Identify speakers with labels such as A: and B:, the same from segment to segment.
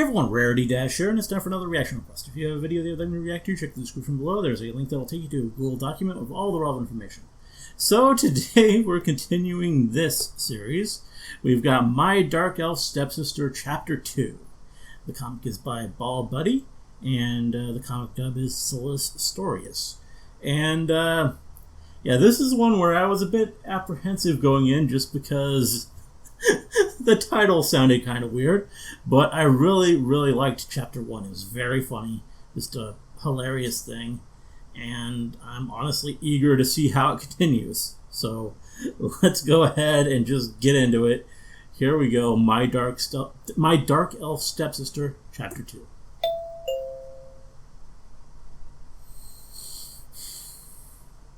A: Hey everyone, Rarity Dash here, and it's time for another reaction request. If you have a video that you'd like me to react to, check the description below. There's a link that will take you to a Google document with all the relevant information. So today we're continuing this series. We've got My Dark Elf Stepsister Chapter 2. The comic is by Ball Buddy, and the comic dub is Solus Astorias. And yeah, this is one where I was a bit apprehensive going in just because the title sounded kind of weird, but I really liked Chapter 1. It was very funny, just a hilarious thing, and I'm honestly eager to see how it continues. So let's go ahead and just get into it. Here we go, My Dark Elf Stepsister, Chapter 2.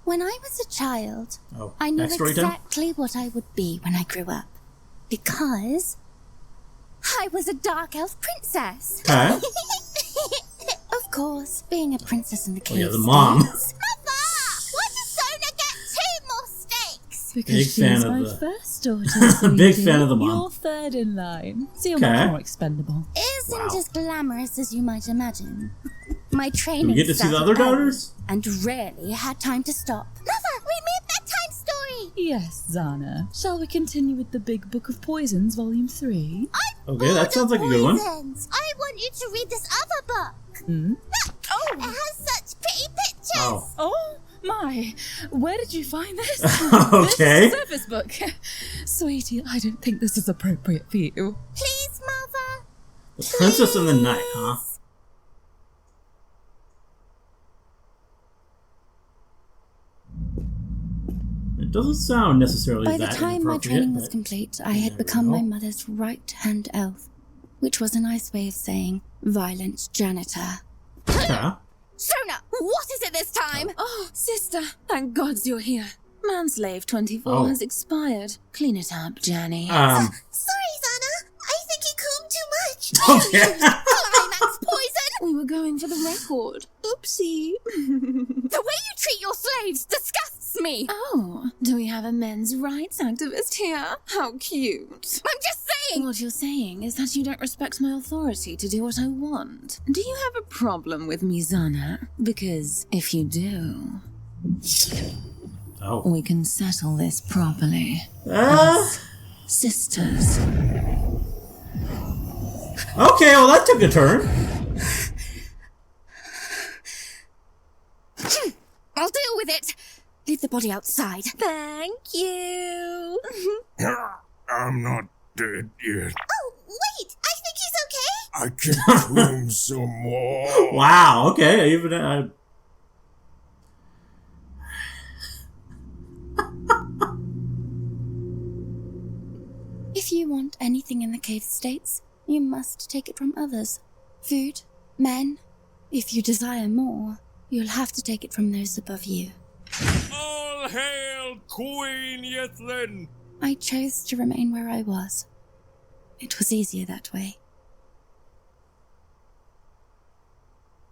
B: When I was a child, I knew exactly what I would be when I grew up. Because I was a dark elf princess.
A: Huh?
B: Of course, being a princess in the cave.
A: Oh, yeah, the mom.
B: Mother! Why does Zana get 2 more steaks?
C: Because she's my first daughter.
A: Big fan of the mom.
C: You're third in line, so you're much more expendable.
B: Isn't as glamorous as you might imagine. My training.
A: Do we get to see the other daughters?
B: And rarely had time to stop. Mother, we made bedtime story.
C: Yes, Zana. Shall we continue with the Big Book of Poisons, Volume 3?
A: Okay, that sounds like a good one.
B: I want you to read this other book. Look, it has such pretty pictures.
C: Oh my! Where did you find this?
A: Okay.
C: This surface book. Sweetie, I don't think this is appropriate for you.
B: Please, Mother.
A: The Princess in the Night, huh? It doesn't sound necessarily that
B: By the time my training was
A: but
B: complete, I had become my mother's right-hand elf, which was a nice way of saying violent janitor.
A: Yeah.
B: Sona, what is it this time?
D: Oh, sister, thank gods you're here. Manslave 24 has expired. Clean it up, Janny.
B: Sorry, Zana. I think you combed too much.
A: Okay.
B: Climax poison.
D: We were going for the record. Oopsie.
B: The way you treat your slaves disgusts me.
D: Oh, do we have a men's rights activist here? How cute.
B: I'm just saying.
D: What you're saying is that you don't respect my authority to do what I want. Do you have a problem with me, Zana? Because if you do, we can settle this properly. As sisters.
A: Okay, well that took a turn.
B: I'll deal with it. Leave the body outside.
D: Thank you.
E: I'm not dead yet.
B: Oh, wait! I think he's okay.
E: I can comb some more.
A: Wow, okay, even
B: If you want anything in the cave states, you must take it from others. Food, men. If you desire more, you'll have to take it from those above you.
E: All hail Queen Yethlin!
B: I chose to remain where I was. It was easier that way.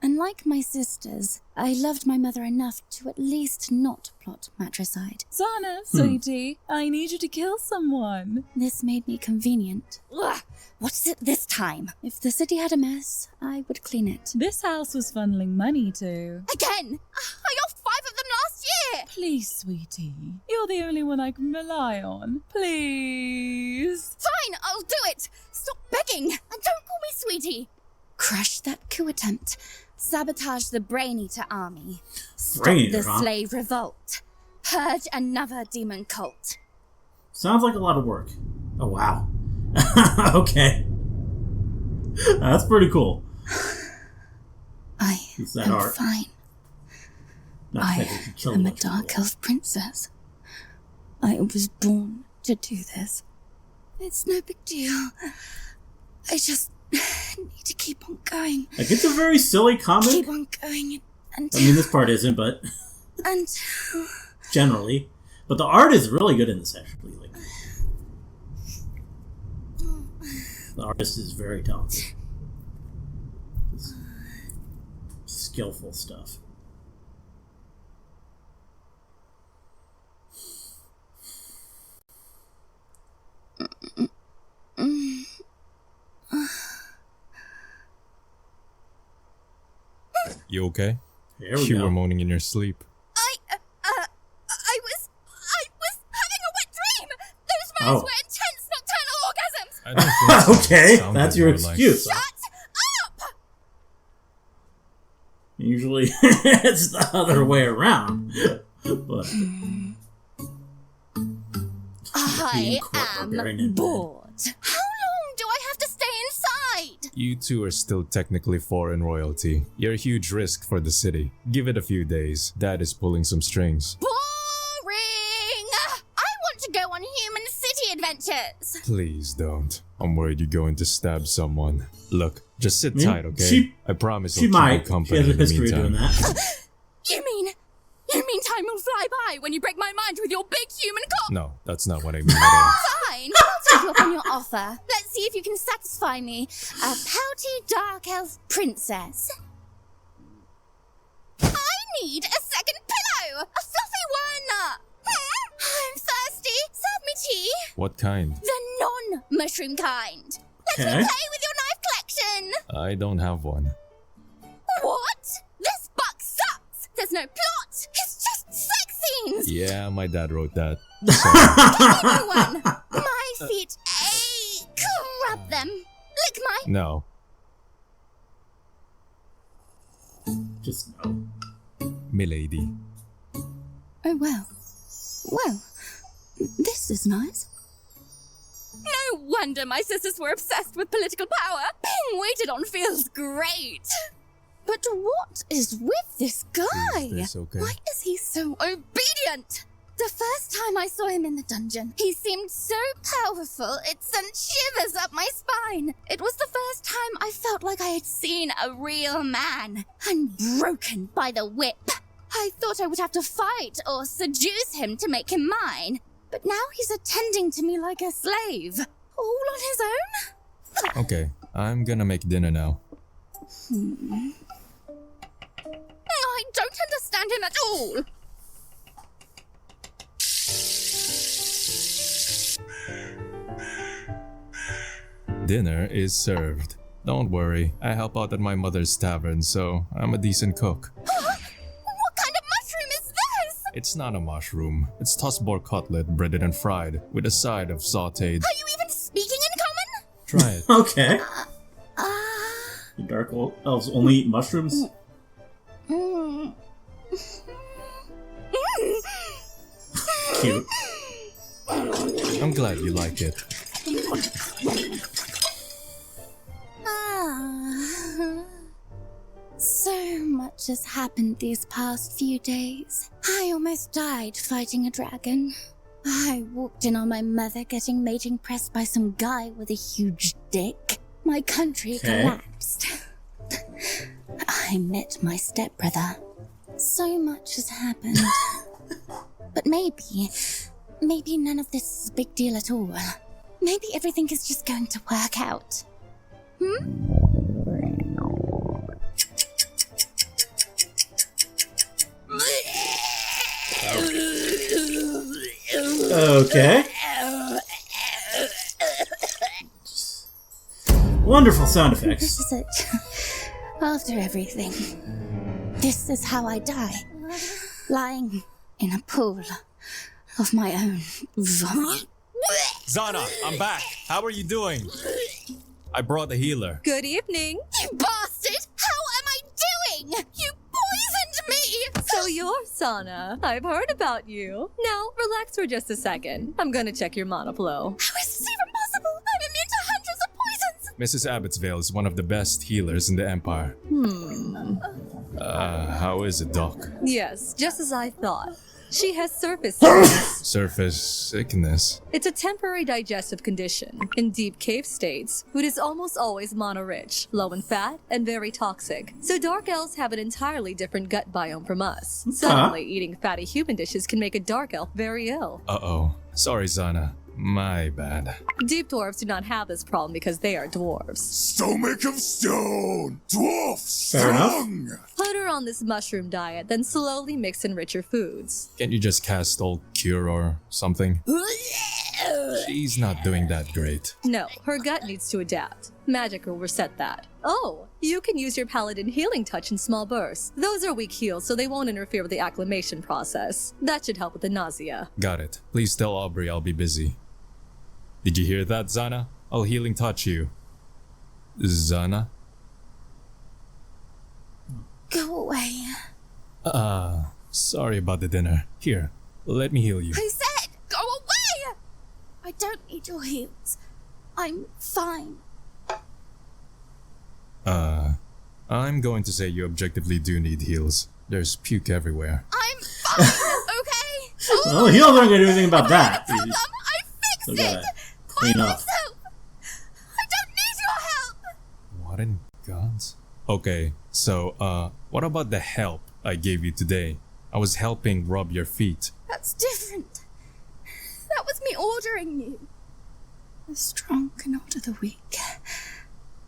B: Unlike my sisters, I loved my mother enough to at least not plot matricide.
C: Zana, sweetie, I need you to kill someone.
B: This made me convenient. Ugh, what is it this time? If the city had a mess, I would clean it.
C: This house was funneling money to...
B: Again! I got 5 of them last year!
C: Please, sweetie. You're the only one I can rely on. Please.
B: Fine, I'll do it! Stop begging! And don't call me sweetie! Crush that coup attempt. Sabotage the Brain Eater army. Stop the slave revolt. Purge another demon cult.
A: sounds like a lot of work. Oh wow. Okay. That's pretty cool.
B: I am
A: art.
B: fine.
A: I
B: am a dark elf princess. I was born to do this. It's no big deal. I just need to keep on going.
A: Like, it's a very silly comic.
B: Keep on going until...
A: I mean, this part isn't, but...
B: until...
A: generally. But the art is really good in this, actually. Like, the artist is very talented. Just skillful stuff.
F: You okay?
A: Here we
F: You
A: go.
F: were moaning in your sleep.
B: I was having a wet dream. Those moans were intense nocturnal orgasms.
F: I don't think so.
A: Okay,
F: It sounded
A: that's your
F: more like-
A: excuse.
B: Shut up!
A: Usually it's the other way around. But
B: I
A: Barbarian
B: am
A: in
B: bored. How long do I have to stay inside?
F: You two are still technically foreign royalty. You're a huge risk for the city. Give it a few days. Dad is pulling some strings.
B: Boring! I want to go on human city adventures.
F: Please don't. I'm worried you're going to stab someone. Look, just sit
A: I mean,
F: tight, okay?
A: she-
F: I promise
A: she
F: I'll keep
A: might.
F: you
A: She
F: company
A: has a
F: in the
A: history of doing
F: meantime.
A: that.
B: You mean time will fly by when you break my mind with your big human cock?
F: No, that's not what I mean at all.
B: Fine, I'll take you up on your offer. Let's see if you can satisfy me, a pouty dark elf princess. I need a second pillow, a fluffy one. I'm thirsty. Serve me tea.
F: What kind?
B: The non-mushroom kind. Let me
A: Okay.
B: play with your knife collection.
F: I don't have one.
B: What? This book sucks. There's no plot. It's just sex scenes.
F: Yeah, my dad wrote that.
B: Give me one. My feet ache. Rub them. Lick my...
F: No.
A: Just no.
F: Milady.
B: Oh, well. Well, this is nice. No wonder my sisters were obsessed with political power. Being waited on feels great. But what is with this guy?
F: Is this okay?
B: Why is he so obedient? The first time I saw him in the dungeon, he seemed so powerful it sent shivers up my spine. It was the first time I felt like I had seen a real man, unbroken by the whip. I thought I would have to fight or seduce him to make him mine. But now he's attending to me like a slave. All on his own?
F: Okay, I'm gonna make dinner now.
B: I don't understand him at all.
F: Dinner is served. Don't worry, I help out at my mother's tavern, so I'm a decent cook.
B: What kind of mushroom is this?
F: It's not a mushroom. It's tossbor cutlet, breaded and fried, with a side of sautéed.
B: Are you even speaking in common?
F: Try it.
A: Okay. The dark elves only eat mushrooms?
B: Mm.
A: Cute.
F: I'm glad you like it.
B: So much has happened these past few days. I almost died fighting a dragon. I walked in on my mother getting mating pressed by some guy with a huge dick. My country collapsed. I met my stepbrother. So much has happened. But maybe none of this is a big deal at all. Maybe everything is just going to work out.
A: Okay. Wonderful sound
B: This
A: effects.
B: is it. After everything, this is how I die. Lying in a pool of my own vomit.
F: Zana, I'm back. How are you doing? I brought a healer.
C: Good evening.
B: You bastard! How am I doing? You poisoned me!
C: So you're Zana. I've heard about you. Now, relax for just a second. I'm gonna check your mana flow.
B: How is this even possible? I'm immune to hundreds of poisons!
F: Mrs. Abbotsvale is one of the best healers in the Empire. How is it, Doc?
C: Yes, just as I thought. She has surface sickness.
F: Surface sickness.
C: It's a temporary digestive condition. In deep cave states, food is almost always mana-rich, low in fat, and very toxic. So dark elves have an entirely different gut biome from us. Suddenly, eating fatty human dishes can make a dark elf very ill.
F: Uh-oh. Sorry, Zana. My bad.
C: Deep dwarves do not have this problem because they are dwarves.
E: Stomach of stone! Dwarf
A: Fair enough.
E: strong!
C: Put her on this mushroom diet, then slowly mix in richer foods.
F: Can't you just cast all cure or something? She's not doing that great.
C: No, her gut needs to adapt. Magic will reset that. Oh, you can use your paladin healing touch in small bursts. Those are weak heals, so they won't interfere with the acclimation process. That should help with the nausea.
F: Got it. Please tell Aubrey I'll be busy. Did you hear that, Zana? I'll healing touch you. Zana?
B: Go away.
F: Sorry about the dinner. Here, let me heal you.
B: I said, go away! I don't need your heals. I'm fine.
F: I'm going to say you objectively do need heals. There's puke everywhere.
B: I'm fine, okay?
A: Well, heals aren't going to do anything about that.
B: I fixed it!
A: Clean up.
B: Myself. I don't need your help!
F: What in God's? Okay, so, what about the help I gave you today? I was helping rub your feet.
B: That's different. That was me ordering you. The strong can order the weak.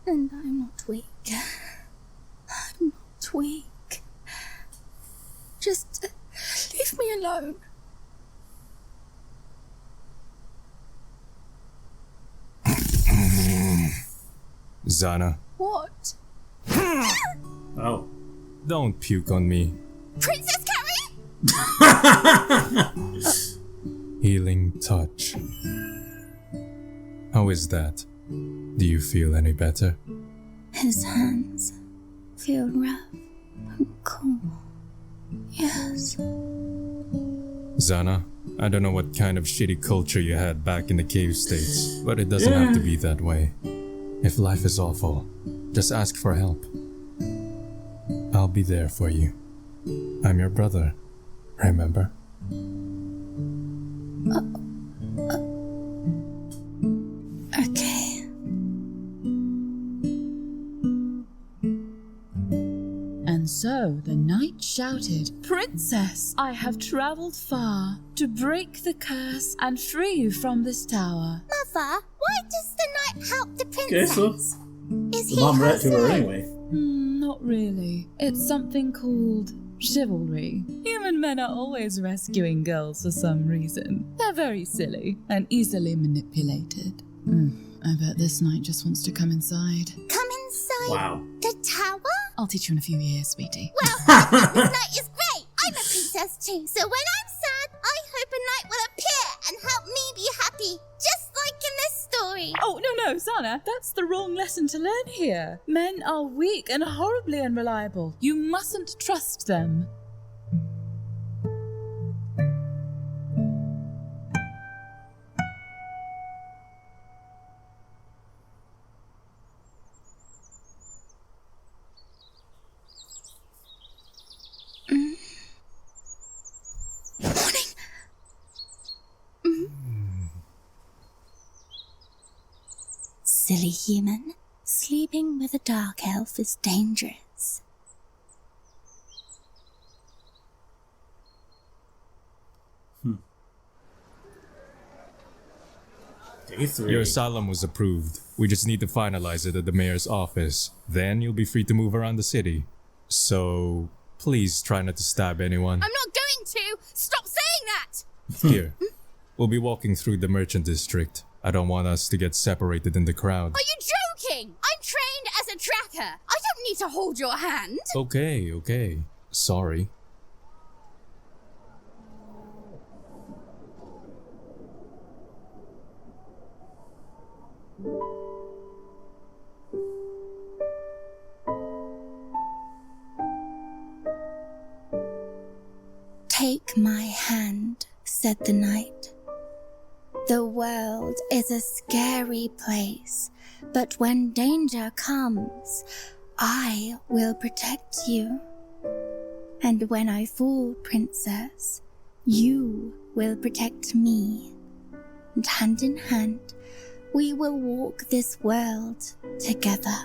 B: And I'm not weak. I'm not weak. Just leave me alone.
F: Zana,
B: What?
A: Oh.
F: don't puke on me.
B: Princess Carrie?
F: Healing touch. How is that? Do you feel any better?
B: His hands feel rough and cool. Yes.
F: Zana, I don't know what kind of shitty culture you had back in the cave states, but it doesn't have to be that way. If life is awful, just ask for help. I'll be there for you. I'm your brother, remember?
B: Okay.
D: And so the knight shouted, "Princess, I have traveled far to break the curse and free you from this tower."
B: Mother, why does the knight help the
A: Okay,
B: princess?
A: so
B: Is
A: the
B: he
A: mom read
B: her
A: to her
B: son?
A: anyway.
D: Not really. It's something called chivalry. Human men are always rescuing girls for some reason. They're very silly and easily manipulated. I bet this knight just wants to come inside.
B: Come inside
A: Wow.
B: the tower?
D: I'll teach you in a few years, sweetie.
B: Well, this knight is great. I'm a princess too, so when I'm sad, I hope a knight will appear and help me be happy, just like in this story.
D: Oh, no, Zana. That's the wrong lesson to learn here. Men are weak and horribly unreliable. You mustn't trust them.
B: Silly human, sleeping with a dark elf is dangerous.
A: Day 3.
F: Your asylum was approved. We just need to finalize it at the mayor's office. Then you'll be free to move around the city. So, please try not to stab anyone.
B: I'm not going to! Stop saying that!
F: Here, we'll be walking through the merchant district. I don't want us to get separated in the crowd.
B: Are you joking? I'm trained as a tracker. I don't need to hold your hand.
F: Okay. Sorry.
B: Take my hand, said the knight. The world is a scary place, but when danger comes, I will protect you. And when I fall, princess, you will protect me. And hand in hand, we will walk this world together.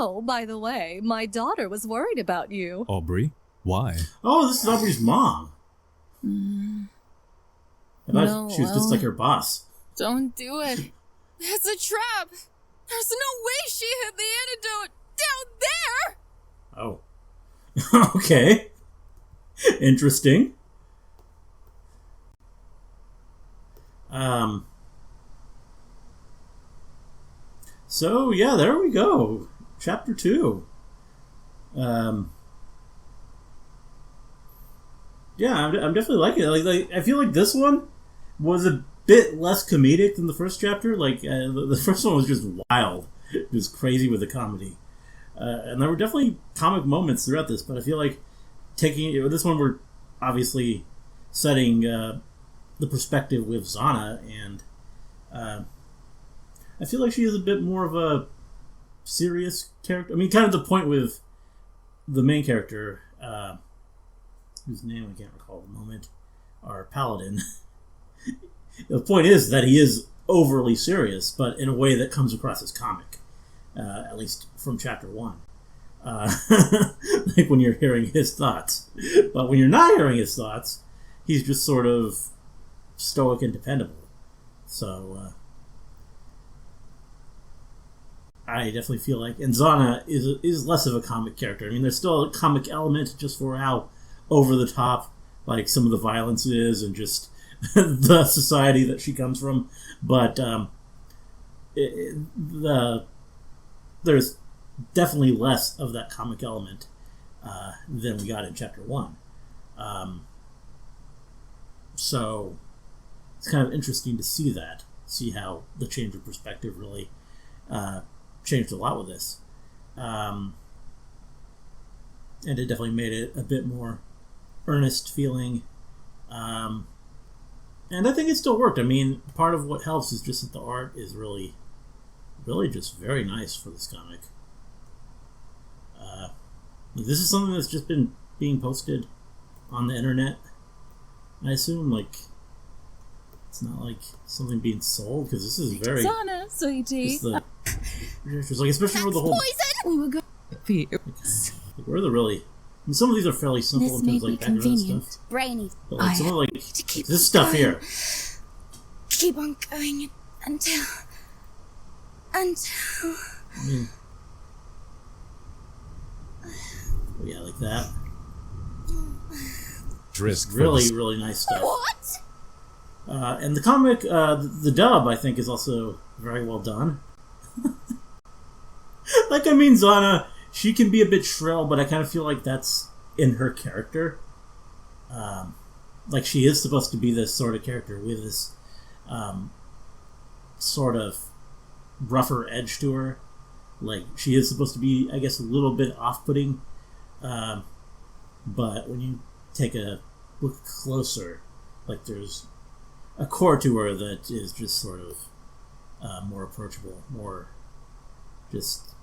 C: Oh, by the way, my daughter was worried about you.
F: Aubrey? Why?
A: Oh, this is Aubrey's mom. I thought she was just like her boss.
D: Don't do it. It's a trap. There's no way she hid the antidote down there.
A: Oh. Okay. Interesting. So, yeah, there we go. Chapter 2. Yeah, I'm definitely liking it. Like, I feel like this one was a bit less comedic than the first chapter. Like, the first one was just wild. It was crazy with the comedy. And there were definitely comic moments throughout this, but I feel like this one, we're obviously setting the perspective with Zana, and I feel like she is a bit more of a serious character. I mean, kind of the point with the main character, whose name I can't recall at the moment, our paladin. The point is that he is overly serious, but in a way that comes across as comic, at least from chapter 1. Like when you're hearing his thoughts. But when you're not hearing his thoughts, he's just sort of stoic and dependable. So, I definitely feel like, and Zana is less of a comic character. I mean, there's still a comic element just for how over the top, like, some of the violence is, and just the society that she comes from. But there's definitely less of that comic element than we got in chapter 1. So it's kind of interesting to see how the change of perspective really changed a lot with this. And it definitely made it a bit more earnest feeling. And I think it still worked. I mean, part of what helps is just that the art is really, really just very nice for this comic. This is something that's just been being posted on the internet, I assume. Like, it's not like something being sold, because this is very...
D: Zana, sweetie.
A: Like, especially for the whole...
B: Poison! We were good.
A: Like, where are the really... I mean, some of these are fairly simple
B: This
A: in
B: may
A: terms of,
B: be
A: like, background
B: convenient.
A: stuff.
B: Brainy.
A: But, like, some of, like,
B: to keep
A: this stuff
B: going.
A: here.
B: Keep on going until...
A: I mean... Oh, yeah, like that.
F: Risk
A: Really, really nice stuff.
B: What?
A: And the comic, the dub, I think, is also very well done. Like, I mean, Zana, she can be a bit shrill, but I kind of feel like that's in her character. Like, she is supposed to be this sort of character with this sort of rougher edge to her. Like, she is supposed to be, I guess, a little bit off-putting. But when you take a look closer, like, there's a core to her that is just sort of more approachable, more just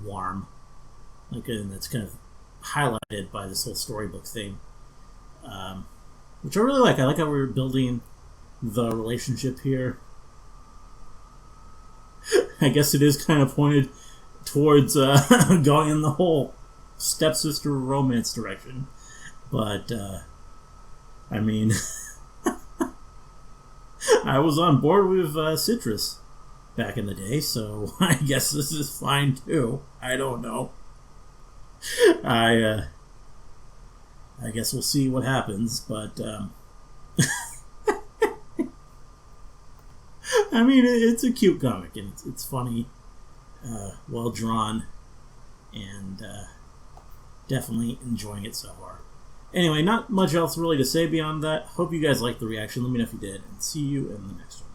A: warm. Like, and that's kind of highlighted by this whole storybook thing, which I really like. I like how we're building the relationship here. I guess it is kind of pointed towards going in the whole stepsister romance direction. But, I mean, I was on board with Citrus back in the day, so I guess this is fine too. I don't know. I guess we'll see what happens, but, I mean, it's a cute comic, and it's funny, well drawn, and definitely enjoying it so far. Anyway, not much else really to say beyond that. Hope you guys liked the reaction. Let me know if you did, and see you in the next one.